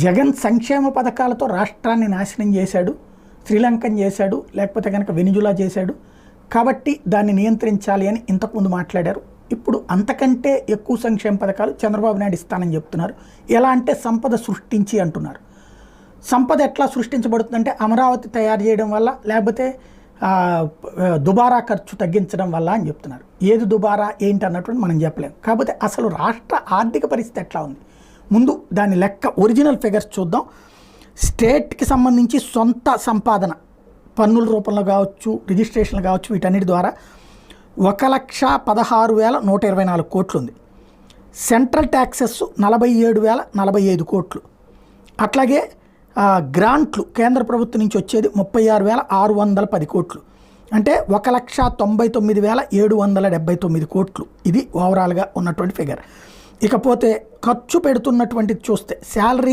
జగన్ సంక్షేమ పథకాలతో రాష్ట్రాన్ని నాశనం చేశాడు, శ్రీలంకన్ చేశాడు, లేకపోతే కనుక వెనిజులా చేశాడు. కాబట్టి దాన్ని నియంత్రించాలి అని ఇంతకుముందు మాట్లాడారు. ఇప్పుడు అంతకంటే ఎక్కువ సంక్షేమ పథకాలు చంద్రబాబు నాయుడు ఇస్తానని చెప్తున్నారు. ఎలా అంటే సంపద సృష్టించి అంటున్నారు. సంపద ఎట్లా సృష్టించబడుతుందంటే అమరావతి తయారు చేయడం వల్ల, లేకపోతే దుబారా ఖర్చు తగ్గించడం వల్ల అని చెప్తున్నారు. ఏది దుబారా ఏంటి అన్నటువంటి మనం చెప్పలేము. కాకపోతే అసలు రాష్ట్ర ఆర్థిక పరిస్థితి ఎట్లా ఉంది, ముందు దాని లెక్క ఒరిజినల్ ఫిగర్స్ చూద్దాం. స్టేట్కి సంబంధించి సొంత సంపాదన పన్నుల రూపంలో కావచ్చు, రిజిస్ట్రేషన్లు కావచ్చు, వీటన్నిటి ద్వారా 1,16,124 కోట్లు ఉంది. సెంట్రల్ ట్యాక్సెస్ 47,045 కోట్లు. అట్లాగే గ్రాంట్లు కేంద్ర ప్రభుత్వం నుంచి వచ్చేది 36,610 కోట్లు. అంటే 1,99,779 కోట్లు. ఇది ఓవరాల్గా ఉన్నటువంటి ఫిగర్. ఇకపోతే ఖర్చు పెడుతున్నటువంటిది చూస్తే శాలరీస్